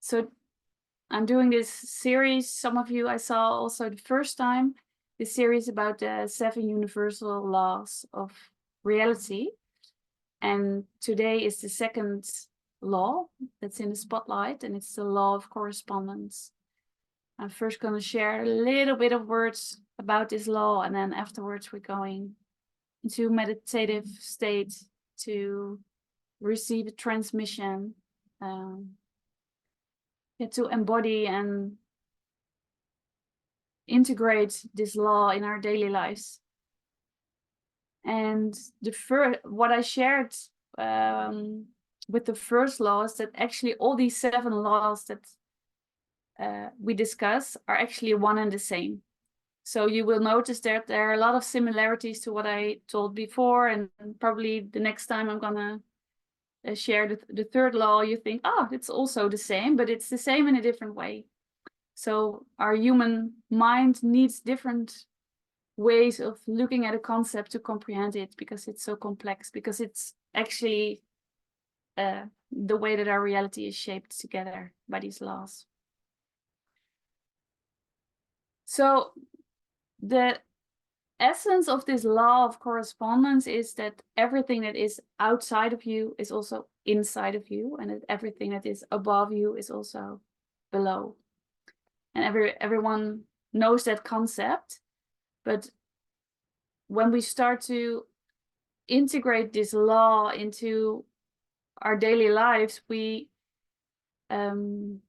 So I'm doing this series. Some of you I saw also the first time, this series about the 7 universal laws of reality. And today is the second law that's in the spotlight, and it's the law of correspondence. I'm first going to share a little bit of words about this law, and then afterwards we're going into meditative state to receive a transmission, to embody and integrate this law in our daily lives. And what I shared with the first law is that actually all these 7 laws that we discuss are actually one and the same. So you will notice that there are a lot of similarities to what I told before, and probably the next time I'm gonna share the third law, you think, oh, it's also the same, but it's the same in a different way. So our human mind needs different ways of looking at a concept to comprehend it, because it's so complex, because it's actually the way that our reality is shaped together by these laws. So the essence of this law of correspondence is that everything that is outside of you is also inside of you, and that everything that is above you is also below. And everyone knows that concept, but when we start to integrate this law into our daily lives, we can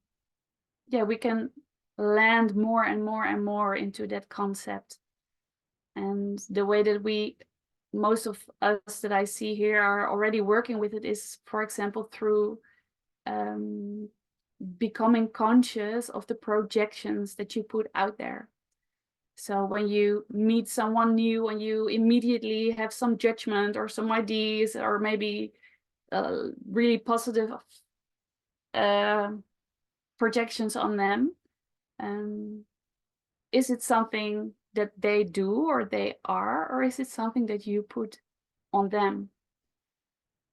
land more and more and more into that concept. And the way that most of us that I see here are already working with it is, for example, through becoming conscious of the projections that you put out there. So when you meet someone new and you immediately have some judgment or some ideas, or maybe really positive projections on them, is it something that they do or they are, or is it something that you put on them?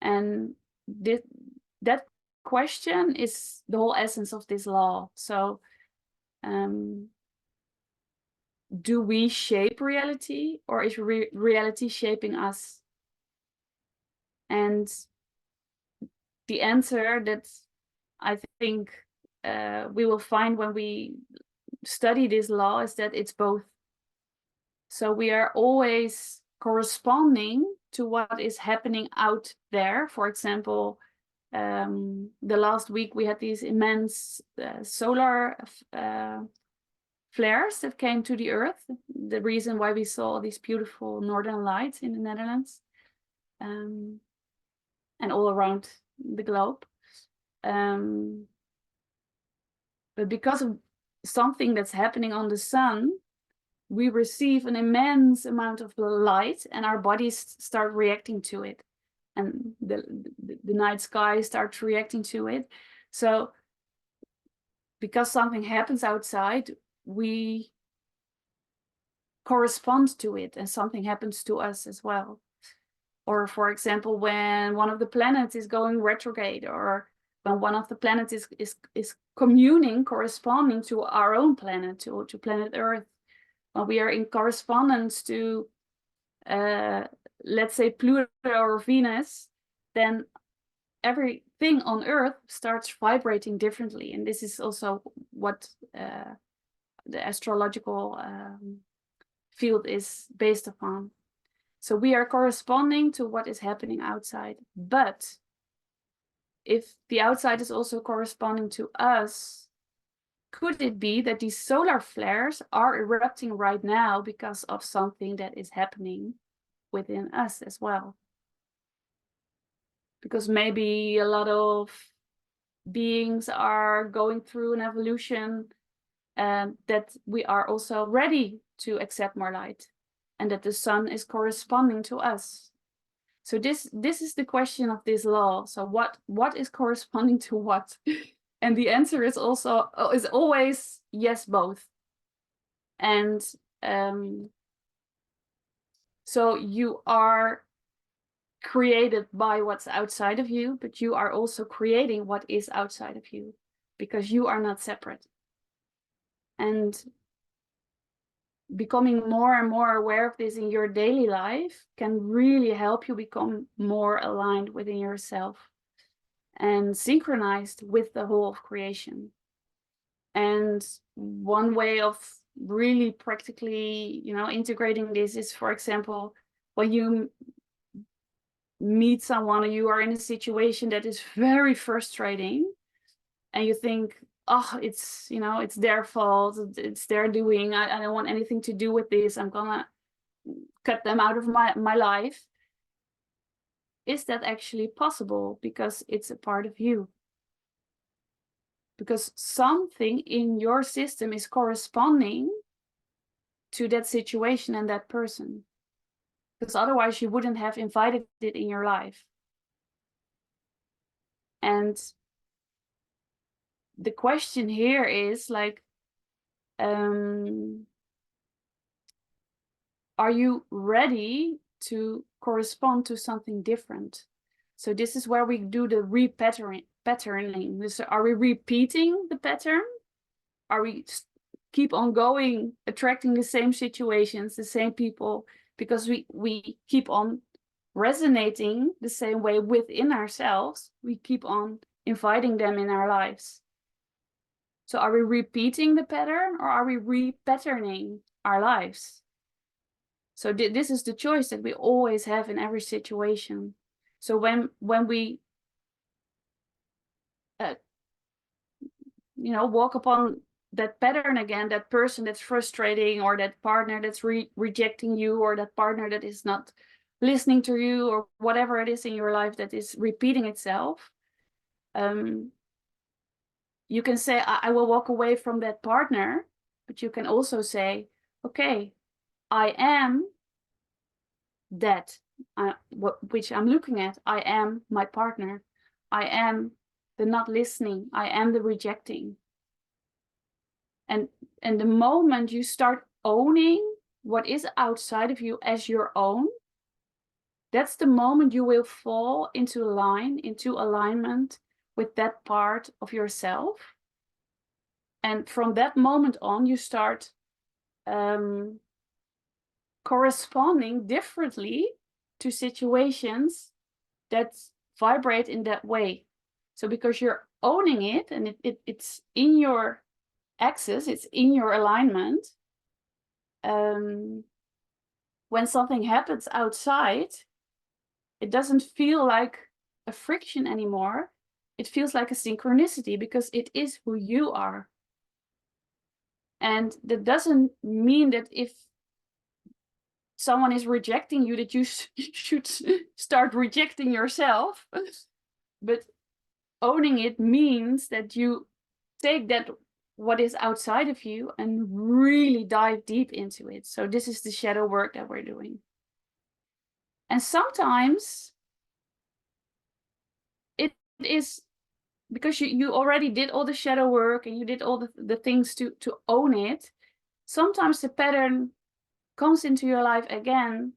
And that question is the whole essence of this law. So do we shape reality, or is reality shaping us? And the answer that I think we will find when we study this law is that it's both. So we are always corresponding to what is happening out there. For example, the last week we had these immense solar flares that came to the Earth. The reason why we saw these beautiful northern lights in the Netherlands and all around the globe. But because of something that's happening on the sun, we receive an immense amount of light, and our bodies start reacting to it, and the night sky starts reacting to it. So because something happens outside, we correspond to it, and something happens to us as well. Or for example, when one of the planets is going retrograde, or when one of the planets is corresponding to our own planet, to planet Earth, when we are in correspondence to, let's say, Pluto or Venus, then everything on Earth starts vibrating differently. And this is also what the astrological field is based upon. So we are corresponding to what is happening outside. But if the outside is also corresponding to us, could it be that these solar flares are erupting right now because of something that is happening within us as well? Because maybe a lot of beings are going through an evolution, that we are also ready to accept more light, and that the sun is corresponding to us. So this is the question of this law. So what is corresponding to what? And the answer is always yes, both. And so you are created by what's outside of you, but you are also creating what is outside of you. because you are not separate. And becoming more and more aware of this in your daily life can really help you become more aligned within yourself and synchronized with the whole of creation. And one way of really practically, integrating this is, for example, when you meet someone or you are in a situation that is very frustrating and you think, oh, it's their fault, it's their doing, I don't want anything to do with this, I'm gonna cut them out of my life. Is that actually possible? Because it's a part of you. Because something in your system is corresponding to that situation and that person. Because otherwise you wouldn't have invited it in your life. And the question here is like, are you ready to correspond to something different? So this is where we do the patterning. So are we repeating the pattern? Are we keep on going, attracting the same situations, the same people, because we keep on resonating the same way within ourselves? We keep on inviting them in our lives. So are we repeating the pattern, or are we repatterning our lives? So this is the choice that we always have in every situation. So when we walk upon that pattern again, that person that's frustrating, or that partner that's rejecting you, or that partner that is not listening to you, or whatever it is in your life that is repeating itself, you can say, I will walk away from that partner, but you can also say, okay, I am that, which I'm looking at. I am my partner. I am the not listening. I am the rejecting. And the moment you start owning what is outside of you as your own, that's the moment you will fall into alignment with that part of yourself. And from that moment on, you start corresponding differently to situations that vibrate in that way. So because you're owning it, and it's in your axis, it's in your alignment, when something happens outside, it doesn't feel like a friction anymore. It feels like a synchronicity, because it is who you are. And that doesn't mean that if someone is rejecting you, that you should start rejecting yourself. But owning it means that you take that what is outside of you and really dive deep into it. So this is the shadow work that we're doing. And sometimes it is because you already did all the shadow work and you did all the things to own it. Sometimes the pattern comes into your life again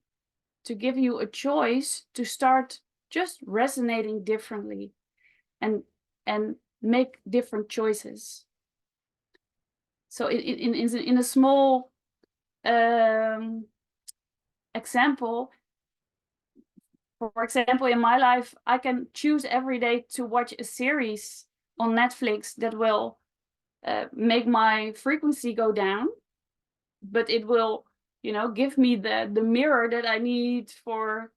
to give you a choice to start just resonating differently and make different choices. So in a small example, for example, in my life, I can choose every day to watch a series on Netflix that will make my frequency go down, but it will, give me the mirror that I need for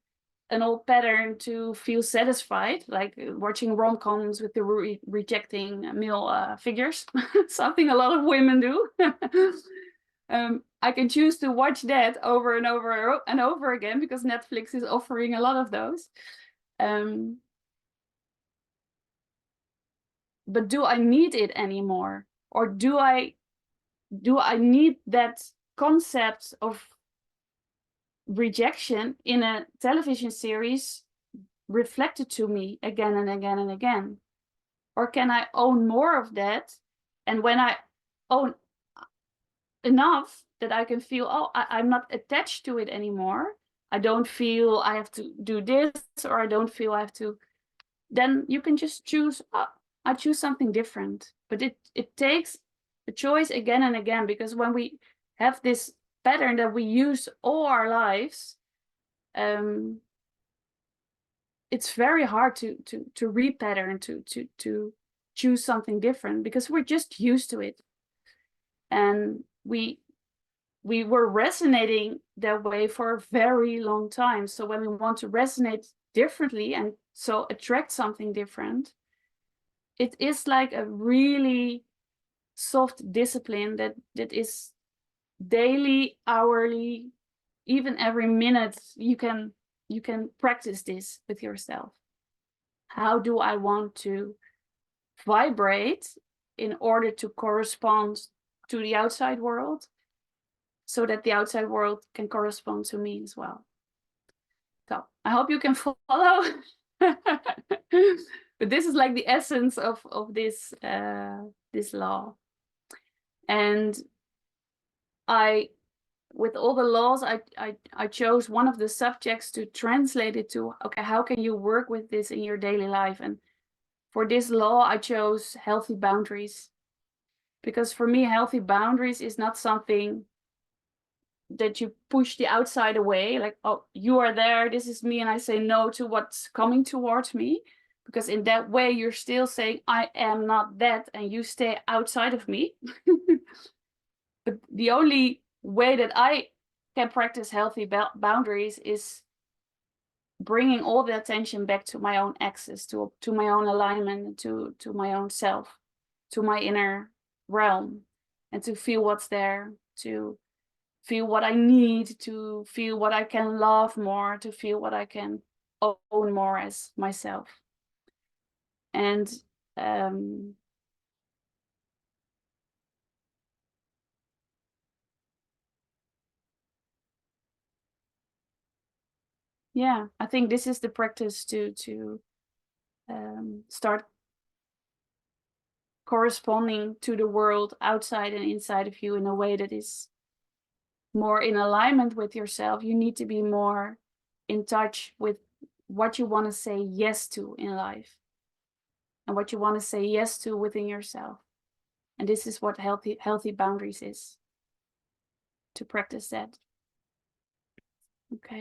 an old pattern to feel satisfied, like watching rom-coms with the rejecting male figures, something a lot of women do. I can choose to watch that over and over and over again because Netflix is offering a lot of those. But do I need it anymore? Or do I need that concept of rejection in a television series reflected to me again and again and again? Or can I own more of that? And when I own enough that I can feel, oh, I'm not attached to it anymore, I don't feel I have to do this, or I don't feel I have to, then you can just choose, oh, I choose something different. But it takes a choice again and again, because when we have this pattern that we use all our lives, it's very hard to repattern, to choose something different, because we're just used to it. And we were resonating that way for a very long time. So when we want to resonate differently and so attract something different, it is like a really soft discipline that is daily, hourly, even every minute. You can practice this with yourself. How do I want to vibrate in order to correspond to the outside world, so that the outside world can correspond to me as well? So I hope you can follow. But this is like the essence of this this law. And with all the laws, I chose one of the subjects to translate it to, okay, how can you work with this in your daily life? And for this law, I chose healthy boundaries. Because for me, healthy boundaries is not something that you push the outside away, like, oh, you are there, this is me, and I say no to what's coming towards me. Because in that way, you're still saying, I am not that, and you stay outside of me. But the only way that I can practice healthy boundaries is bringing all the attention back to my own axis, to my own alignment, to my own self, to my inner realm, and to feel what's there, to feel what I need, to feel what I can love more, to feel what I can own more as myself. And yeah, I think this is the practice to start corresponding to the world outside and inside of you in a way that is more in alignment with yourself. You need to be more in touch with what you want to say yes to in life, and what you want to say yes to within yourself. And this is what healthy boundaries is, to practice that. Okay.